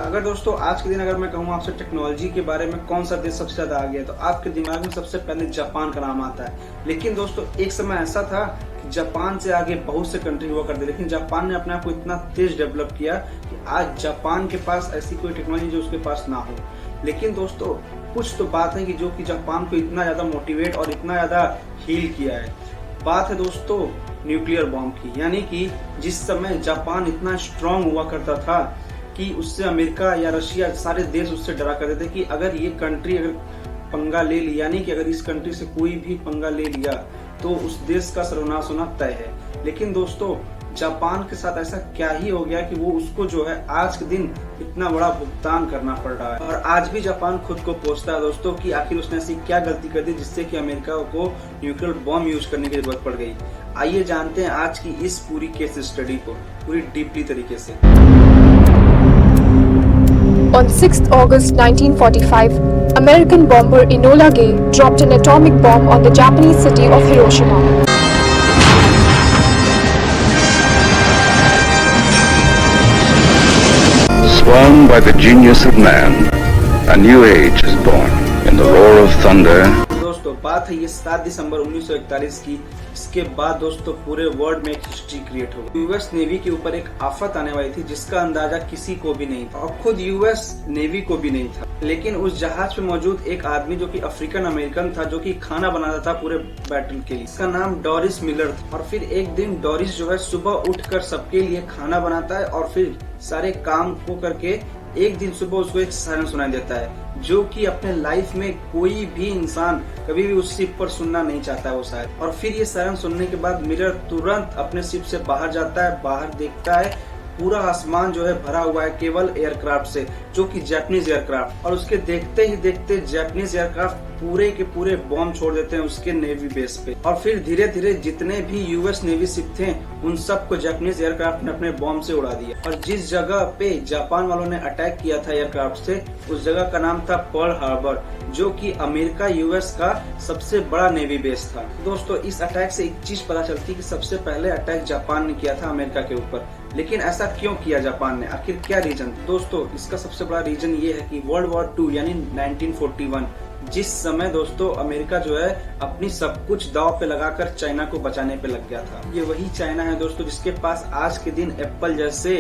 अगर दोस्तों आज के दिन अगर मैं कहूँ आपसे टेक्नोलॉजी के बारे में कौन सा देश सबसे ज्यादा आगे है तो आपके दिमाग में सबसे पहले जापान का नाम आता है। लेकिन दोस्तों एक समय ऐसा था कि जापान से आगे बहुत से कंट्री हुआ करते, लेकिन जापान ने अपने आप को इतना तेज डेवलप किया कि आज जापान के पास ऐसी कोई टेक्नोलॉजी जो उसके पास ना हो। लेकिन दोस्तों कुछ तो बात है कि जो कि जापान को इतना ज्यादा मोटिवेट और इतना ज्यादा हील किया है। बात है दोस्तों न्यूक्लियर बॉम्ब की, यानी कि जिस समय जापान इतना स्ट्रांग हुआ करता था कि उससे अमेरिका या रशिया सारे देश उससे डरा करते थे कि अगर ये कंट्री अगर पंगा ले लिया, यानी कि अगर इस कंट्री से कोई भी पंगा ले लिया तो उस देश का सर्वनाश होना तय है। लेकिन दोस्तों जापान के साथ ऐसा क्या ही हो गया कि वो उसको जो है आज के दिन इतना बड़ा भुगतान करना पड़ रहा है। और आज भी जापान खुद को पूछता है दोस्तों कि आखिर उसने ऐसी क्या गलती कर दी जिससे कि अमेरिका को न्यूक्लियर बॉम्ब यूज करने की जरूरत पड़ गई। आइए जानते हैं आज की इस पूरी केस स्टडी को पूरी डीपली तरीके से। On 6th August 1945, American bomber Enola Gay dropped an atomic bomb on the Japanese city of Hiroshima. Swung by the genius of man, a new age is born in the roar of thunder. दोस्तों बात है ये 7 दिसंबर 1941 की। इसके बाद दोस्तों पूरे world में एक हिस्ट्री क्रिएट हो गई। यूएस नेवी के ऊपर एक आफत आने वाली थी जिसका अंदाजा किसी को भी नहीं था और खुद यूएस नेवी को भी नहीं था। लेकिन उस जहाज पे मौजूद एक आदमी जो कि अफ्रीकन अमेरिकन था, जो कि खाना बनाता था पूरे बैटल के लिए, इसका नाम डॉरिस मिलर था। और फिर एक दिन डॉरिस जो है सुबह उठकर सबके लिए खाना बनाता है और फिर सारे काम को करके एक दिन सुबह उसको एक सायरन सुनाई देता है जो कि अपने लाइफ में कोई भी इंसान कभी भी उस शिप पर सुनना नहीं चाहता है वो सायरन। और फिर ये सायरन सुनने के बाद मिलर तुरंत अपने शिप से बाहर जाता है, बाहर देखता है पूरा आसमान जो है भरा हुआ है केवल एयरक्राफ्ट से, जो कि जापानीज एयरक्राफ्ट। और उसके देखते ही देखते जापानीज एयरक्राफ्ट पूरे के पूरे बॉम्ब छोड़ देते हैं उसके नेवी बेस पे। और फिर धीरे धीरे जितने भी यूएस नेवी शिप थे उन सबको जापानीज एयरक्राफ्ट ने अपने बॉम्ब से उड़ा दिया। और जिस जगह पे जापान वालों ने अटैक किया था एयरक्राफ्ट से, उस जगह का नाम था पर्ल हार्बर, जो कि अमेरिका यूएस का सबसे बड़ा नेवी बेस था। दोस्तों इस अटैक से एक चीज पता चलती कि सबसे पहले अटैक जापान ने किया था अमेरिका के ऊपर। लेकिन ऐसा क्यों किया जापान ने, आखिर क्या रीजन? दोस्तों इसका सबसे बड़ा रीजन ये है कि वर्ल्ड वॉर 2 यानी 1941 जिस समय दोस्तों अमेरिका जो है अपनी सब कुछ दांव पे लगाकर चाइना को बचाने पे लग गया था। ये वही चाइना है दोस्तों जिसके पास आज के दिन एप्पल जैसे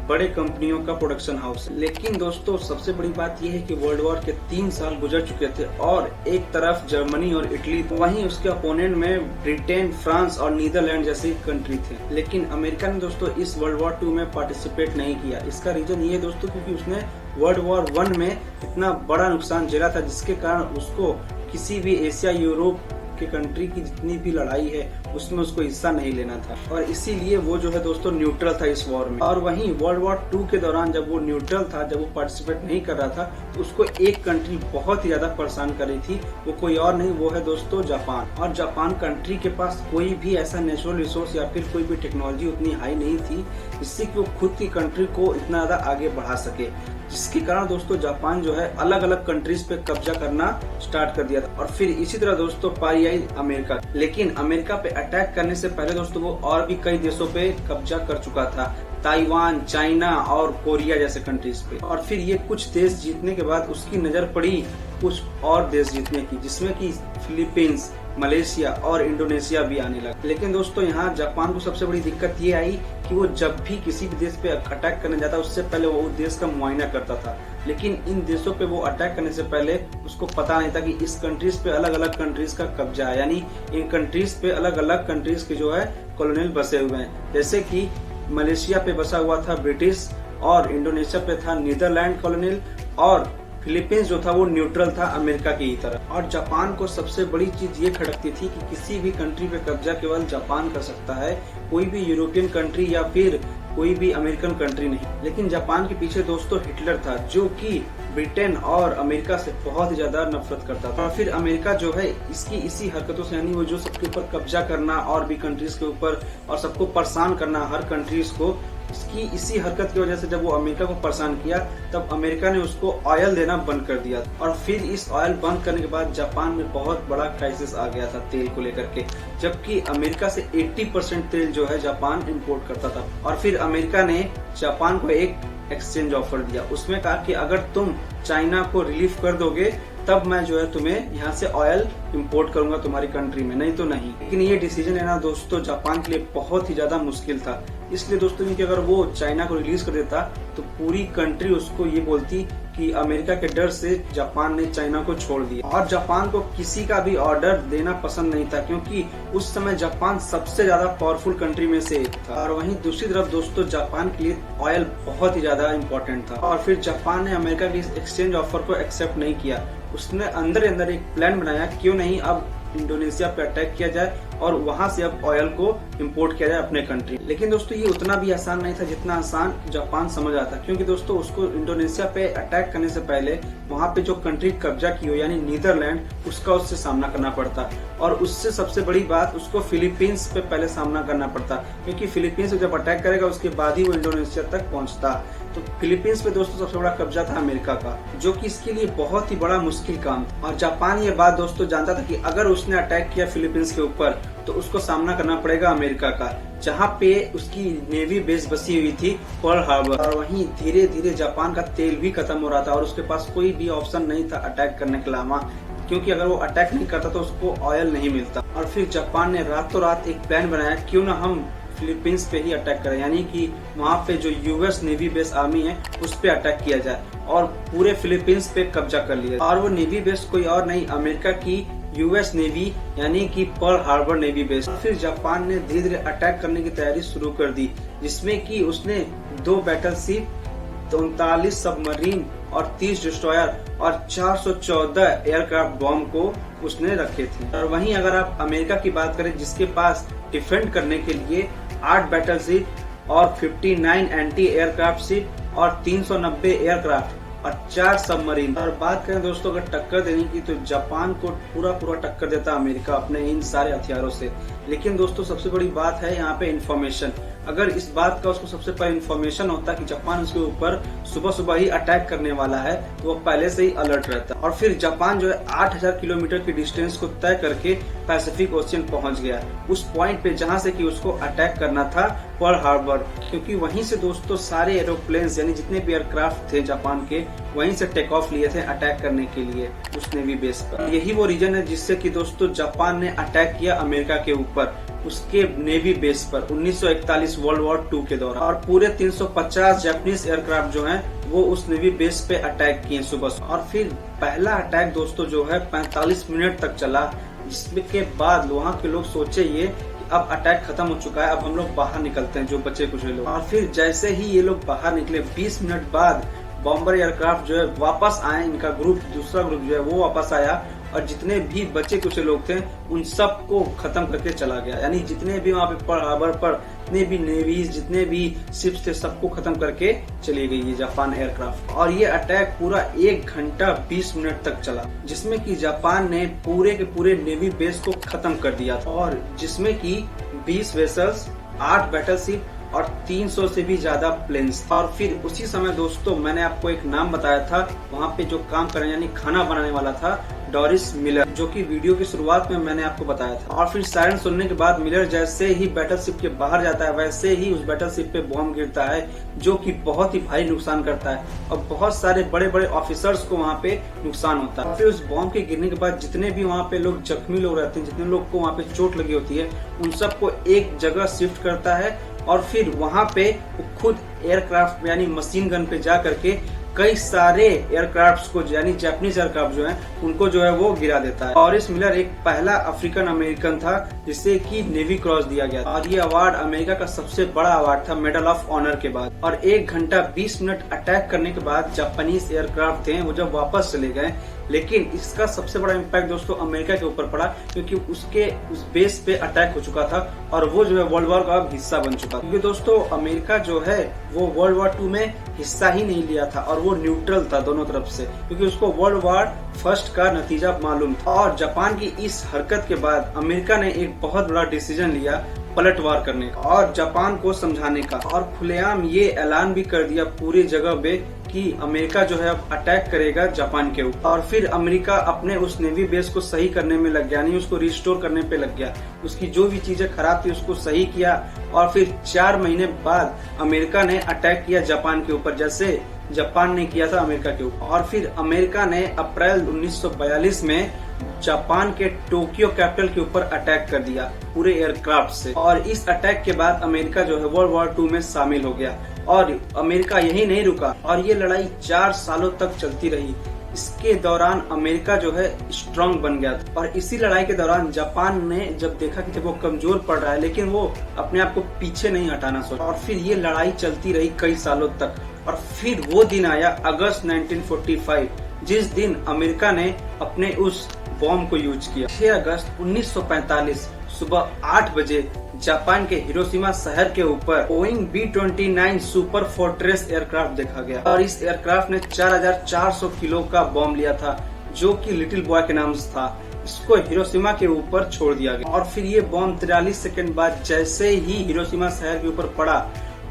बड़े कंपनियों का प्रोडक्शन हाउस है। लेकिन दोस्तों सबसे बड़ी बात यह है कि वर्ल्ड वॉर के 3 साल गुजर चुके थे और एक तरफ जर्मनी और इटली, वहीं उसके अपोनेंट में ब्रिटेन, फ्रांस और नीदरलैंड जैसे कंट्री थे। लेकिन अमेरिका ने दोस्तों इस वर्ल्ड वॉर 2 में पार्टिसिपेट नहीं किया। इसका रीजन ये दोस्तों क्योंकि उसने वर्ल्ड वॉर 1 में इतना बड़ा नुकसान झेला था जिसके कारण उसको किसी भी एशिया यूरोप के कंट्री की जितनी भी लड़ाई है उसमें उसको हिस्सा नहीं लेना था। और इसीलिए वो जो है दोस्तों न्यूट्रल था इस वॉर में। और वहीं वर्ल्ड वॉर 2 के दौरान जब वो न्यूट्रल था, जब वो पार्टिसिपेट नहीं कर रहा था, तो उसको एक कंट्री बहुत ही ज्यादा परेशान कर रही थी। वो कोई और नहीं, वो है दोस्तों जापान। और जापान कंट्री के पास कोई भी ऐसा नेचुरल रिसोर्स या फिर कोई भी टेक्नोलॉजी उतनी हाई नहीं थी जिससे कि वो खुद की कंट्री को इतना ज्यादा आगे बढ़ा सके, जिसके कारण दोस्तों जापान जो है अलग अलग कंट्रीज पे कब्जा करना स्टार्ट कर दिया था। और फिर इसी तरह दोस्तों पारी आई अमेरिका। लेकिन अमेरिका पे अटैक करने से पहले दोस्तों वो और भी कई देशों पे कब्जा कर चुका था, ताइवान, चाइना और कोरिया जैसे कंट्रीज पे। और फिर ये कुछ देश जीतने के बाद उसकी नजर पड़ी कुछ और देश जीतने की, जिसमें कि फिलीपींस, मलेशिया और इंडोनेशिया भी आने लगा। लेकिन दोस्तों यहाँ जापान को सबसे बड़ी दिक्कत ये आई कि वो जब भी किसी भी देश पे अटैक करने जाता उससे पहले वो देश का मुआयना करता था। लेकिन इन देशों पे वो अटैक करने से पहले उसको पता नहीं था कि इस कंट्रीज पे अलग अलग कंट्रीज का कब्जा है, यानी इन कंट्रीज पे अलग अलग कंट्रीज के जो है कॉलोनियल बसे हुए हैं। जैसे कि मलेशिया पे बसा हुआ था ब्रिटिश और इंडोनेशिया पे था नीदरलैंड कॉलोनियल और फिलीपींस जो था वो न्यूट्रल था अमेरिका की ही तरह। और जापान को सबसे बड़ी चीज ये खटकती थी कि किसी भी कंट्री पे कब्जा केवल जापान कर सकता है, कोई भी यूरोपियन कंट्री या फिर कोई भी अमेरिकन कंट्री नहीं। लेकिन जापान के पीछे दोस्तों हिटलर था जो कि ब्रिटेन और अमेरिका से बहुत ही ज्यादा नफरत करता था। और फिर अमेरिका जो है इसकी इसी हरकतों से, यानी वो जो सबके ऊपर कब्जा करना और भी कंट्रीज के ऊपर और सबको परेशान करना हर कंट्रीज को, इसकी इसी हरकत की वजह से जब वो अमेरिका को परेशान किया तब अमेरिका ने उसको ऑयल देना बंद कर दिया। और फिर इस ऑयल बंद करने के बाद जापान में बहुत बड़ा क्राइसिस आ गया था तेल को लेकर के, जबकि अमेरिका से 80% तेल जो है जापान इंपोर्ट करता था। और फिर अमेरिका ने जापान को एक एक्सचेंज ऑफर दिया। उसमें कहा कि अगर तुम चाइना को रिलीफ कर दोगे तब मैं जो है तुम्हें यहाँ से ऑयल इंपोर्ट करूंगा तुम्हारी कंट्री में, नहीं तो नहीं। लेकिन ये डिसीजन लेना दोस्तों जापान के लिए बहुत ही ज्यादा मुश्किल था, इसलिए दोस्तों क्योंकि अगर वो चाइना को रिलीज कर देता तो पूरी कंट्री उसको ये बोलती कि अमेरिका के डर से जापान ने चाइना को छोड़ दिया। और जापान को किसी का भी ऑर्डर देना पसंद नहीं था, क्योंकि उस समय जापान सबसे ज्यादा पावरफुल कंट्री में से एक था। और वहीं दूसरी तरफ दोस्तों जापान के लिए ऑयल बहुत ही ज्यादा इम्पोर्टेंट था। और फिर जापान ने अमेरिका के इस एक्सचेंज ऑफर को एक्सेप्ट नहीं किया। उसने अंदर अंदर एक प्लान बनाया, क्यों नहीं अब इंडोनेशिया पे अटैक किया जाए और वहां से अब ऑयल को इंपोर्ट किया जाए अपने कंट्री। लेकिन दोस्तों ये उतना भी आसान नहीं था जितना आसान जापान समझ आता, क्योंकि दोस्तों उसको इंडोनेशिया पे अटैक करने से पहले वहां पे जो कंट्री कब्जा की हो यानी नीदरलैंड, उसका उससे सामना करना पड़ता। और उससे सबसे बड़ी बात उसको फिलीपींस पे पहले सामना करना पड़ता, क्योंकि फिलीपींस जब अटैक करेगा उसके बाद ही वो इंडोनेशिया तक पहुंचता। तो फिलीपींस पे दोस्तों सबसे बड़ा कब्जा था अमेरिका का, जो कि इसके लिए बहुत ही बड़ा मुश्किल काम था। और जापान ये बात दोस्तों जानता था कि अगर उसने अटैक किया फिलीपींस के ऊपर तो उसको सामना करना पड़ेगा अमेरिका का, जहाँ पे उसकी नेवी बेस बसी हुई थी पर्ल हार्बर। और वहीं धीरे धीरे जापान का तेल भी खत्म हो रहा था और उसके पास कोई भी ऑप्शन नहीं था अटैक करने के अलावा, क्योंकि अगर वो अटैक नहीं करता तो उसको ऑयल नहीं मिलता। और फिर जापान ने रातों रात एक प्लान बनाया, क्यों ना हम फिलीपींस पे ही अटैक करें, यानी कि वहाँ पे जो यूएस नेवी बेस आर्मी है उस पे अटैक किया जाए और पूरे फिलीपींस पे कब्जा कर लिया। और वो नेवी बेस कोई और नहीं, अमेरिका की यूएस नेवी यानी कि पर्ल हार्बर नेवी बेस। फिर जापान ने धीरे धीरे अटैक करने की तैयारी शुरू कर दी, जिसमें कि उसने 2 बैटलशिप, 39 सबमरीन और 30 डिस्ट्रॉयर और 414 एयरक्राफ्ट बॉम्ब को उसने रखे थे। और वहीं अगर आप अमेरिका की बात करें, जिसके पास डिफेंड करने के लिए 8 बैटलशिप और 59 एंटी एयरक्राफ्ट शिप और 390 एयरक्राफ्ट और 4 सबमरीन। और बात करें दोस्तों अगर टक्कर देने की, तो जापान को पूरा टक्कर देता अमेरिका अपने इन सारे हथियारों से। लेकिन दोस्तों सबसे बड़ी बात है यहाँ पे इन्फॉर्मेशन। अगर इस बात का उसको सबसे पहले इन्फॉर्मेशन होता कि जापान उसके ऊपर सुबह सुबह ही अटैक करने वाला है, तो वो पहले से ही अलर्ट रहता। और फिर जापान जो है 8000 किलोमीटर की डिस्टेंस को तय करके पैसिफिक ओशियन पहुंच गया, उस पॉइंट पे जहां से कि उसको अटैक करना था पर्ल हार्बर, क्योंकि वहीं से दोस्तों सारे एरोप्लेन्स यानी जितने भी एयरक्राफ्ट थे जापान के वहीं से टेक ऑफ लिए थे अटैक करने के लिए उस नेवी बेस पर। यही वो रीजन है जिससे कि दोस्तों जापान ने अटैक किया अमेरिका के ऊपर उसके नेवी बेस पर 1941 वर्ल्ड वॉर 2 के दौरान। और पूरे 350 जापानीज एयरक्राफ्ट जो हैं वो उस नेवी बेस पे अटैक किए सुबह। और फिर पहला अटैक दोस्तों जो है 45 मिनट तक चला, जिसके बाद वहाँ के लोग सोचे ये अब अटैक खत्म हो चुका है, अब हम लोग बाहर निकलते हैं जो बचे कुछ लोग। और फिर जैसे ही ये लोग बाहर निकले 20 मिनट बाद बॉम्बर एयरक्राफ्ट जो है वापस आए, इनका ग्रुप दूसरा ग्रुप जो है वो वापस आया और जितने भी बचे कुछ लोग थे उन सब को खत्म करके चला गया। यानी जितने भी वहाँ पे पर्ल हार्बर पर जितने भी नेवीज जितने भी शिप्स थे सबको खत्म करके चली गई ये जापान एयरक्राफ्ट। और ये अटैक पूरा 1 घंटा 20 मिनट तक चला, जिसमें कि जापान ने पूरे के पूरे नेवी बेस को खत्म कर दिया था। और जिसमें कि 20 वेसल्स, 8 बैटलशिप और 300 से भी ज्यादा प्लेन्स। और फिर उसी समय दोस्तों मैंने आपको एक नाम बताया था वहाँ पे जो काम करने यानी खाना बनाने वाला था, डॉरिस मिलर, जो कि वीडियो की शुरुआत में मैंने आपको बताया था। और फिर सायरन सुनने के बाद मिलर जैसे ही बैटलशिप के बाहर जाता है वैसे ही उस बैटलशिप पे बॉम्ब गिरता है, जो कि बहुत ही भारी नुकसान करता है और बहुत सारे बड़े बड़े ऑफिसर्स को वहाँ पे नुकसान होता है। फिर उस बॉम्ब के गिरने के बाद जितने भी वहाँ पे लोग जख्मी लोग रहते हैं, जितने लोग को वहाँ पे चोट लगी होती है, उन सबको एक जगह शिफ्ट करता है और फिर वहाँ पे खुद एयरक्राफ्ट यानी मशीन गन पे जा करके कई सारे एयरक्राफ्ट्स को यानी जापानीज एयरक्राफ्ट जो हैं उनको जो है वो गिरा देता है। और इस मिलर एक पहला अफ्रीकन अमेरिकन था जिसे कि नेवी क्रॉस दिया गया और ये अवार्ड अमेरिका का सबसे बड़ा अवार्ड था मेडल ऑफ ऑनर के बाद। और 1 घंटा 20 मिनट अटैक करने के बाद जापानीज एयरक्राफ्ट थे वो जब वापस चले गए, लेकिन इसका सबसे बड़ा इम्पैक्ट दोस्तों अमेरिका के ऊपर पड़ा, क्योंकि उसके उस बेस पे अटैक हो चुका था और वो जो है वर्ल्ड वॉर का हिस्सा बन चुका था। क्योंकि दोस्तों अमेरिका जो है वो वर्ल्ड वॉर 2 में हिस्सा ही नहीं लिया था और वो न्यूट्रल था दोनों तरफ से, क्योंकि उसको वर्ल्ड वॉर फर्स्ट का नतीजा मालूम था। और जापान की इस हरकत के बाद अमेरिका ने एक बहुत बड़ा डिसीजन लिया पलटवार करने का और जापान को समझाने का, और खुलेआम ये ऐलान भी कर दिया पूरी जगह पे कि अमेरिका जो है अब अटैक करेगा जापान के ऊपर, और फिर अमेरिका अपने उस नेवी बेस को सही करने में लग गया, यानी उसको रिस्टोर करने पे लग गया। उसकी जो भी चीजें खराब थी उसको सही किया, और फिर 4 महीने बाद अमेरिका ने अटैक किया जापान के ऊपर, जैसे जापान ने किया था अमेरिका के ऊपर। और फिर अमेरिका ने अप्रैल 1942 में जापान के टोक्यो कैपिटल के ऊपर अटैक कर दिया पूरे एयरक्राफ्ट से, और इस अटैक के बाद अमेरिका जो है वर्ल्ड वॉर 2 में शामिल हो गया। और अमेरिका यही नहीं रुका, और ये लड़ाई 4 सालों तक चलती रही। इसके दौरान अमेरिका जो है स्ट्रांग बन गया था, और इसी लड़ाई के दौरान जापान ने जब देखा कि वो कमजोर पड़ रहा है, लेकिन वो अपने आप को पीछे नहीं हटाना सोचा, और फिर ये लड़ाई चलती रही कई सालों तक। और फिर वो दिन आया अगस्त 1945, जिस दिन अमेरिका ने अपने उस बॉम्ब को यूज किया। 6 अगस्त 1945 सुबह 8 बजे जापान के हिरोशिमा शहर के ऊपर Boeing B-29 super fortress aircraft देखा गया, और इस एयरक्राफ्ट ने 4400 किलो का बॉम्ब लिया था, जो कि लिटिल बॉय के नाम से था। इसको हिरोशिमा के ऊपर छोड़ दिया गया, और फिर ये बॉम्ब 43 सेकंड बाद जैसे ही हिरोशिमा शहर के ऊपर पड़ा,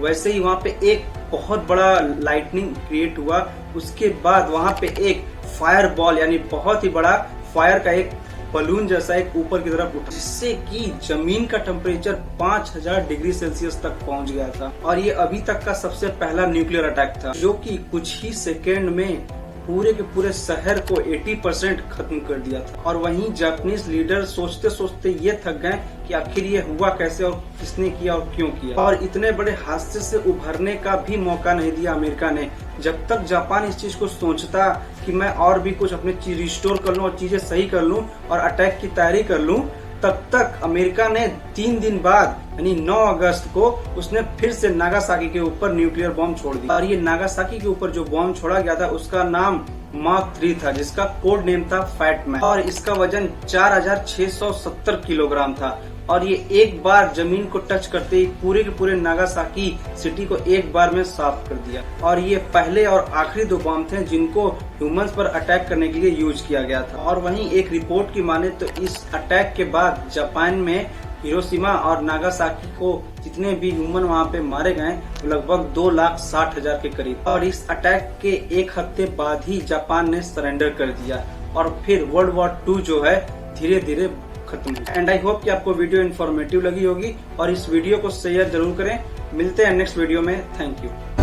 वैसे ही वहाँ पे एक बहुत बड़ा लाइटनिंग क्रिएट हुआ। उसके बाद वहाँ पे एक फायर बॉल, यानी बहुत ही बड़ा फायर का एक बलून जैसा एक ऊपर की तरफ उठा, जिससे कि जमीन का टेम्परेचर 5000 डिग्री सेल्सियस तक पहुंच गया था। और ये अभी तक का सबसे पहला न्यूक्लियर अटैक था, जो कि कुछ ही सेकेंड में पूरे के पूरे शहर को 80% खत्म कर दिया था। और वहीं जापानीज लीडर सोचते सोचते ये थक गए कि आखिर ये हुआ कैसे, और किसने किया और क्यों किया। और इतने बड़े हादसे से उभरने का भी मौका नहीं दिया अमेरिका ने। जब तक जापान इस चीज को सोचता कि मैं और भी कुछ अपने चीज रिस्टोर कर लूं और चीजें सही कर लूं और अटैक की तैयारी कर लूं, तब तक अमेरिका ने 3 दिन बाद यानी 9 अगस्त को उसने फिर से नागासाकी के ऊपर न्यूक्लियर बॉम्ब छोड़ दिया। और ये नागासाकी के ऊपर जो बॉम्ब छोड़ा गया था उसका नाम मार्क 3 था, जिसका कोड नेम था फैट मैन, और इसका वजन 4670 किलोग्राम था। और ये एक बार जमीन को टच करते ही पूरे के पूरे नागासाकी सिटी को एक बार में साफ कर दिया। और ये पहले और आखिरी 2 बॉम्ब थे जिनको ह्यूमंस पर अटैक करने के लिए यूज किया गया था। और वहीं एक रिपोर्ट की माने तो इस अटैक के बाद जापान में हिरोशिमा और नागासाकी को जितने भी ह्यूमन वहाँ पे मारे गए लगभग 2,60,000 के करीब। और इस अटैक के 1 हफ्ते बाद ही जापान ने सरेंडर कर दिया, और फिर वर्ल्ड वॉर 2 जो है धीरे धीरे खत्म हुआ। एंड आई होप कि आपको वीडियो इन्फॉर्मेटिव लगी होगी, और इस वीडियो को शेयर जरूर करें। मिलते हैं नेक्स्ट वीडियो में। Thank you.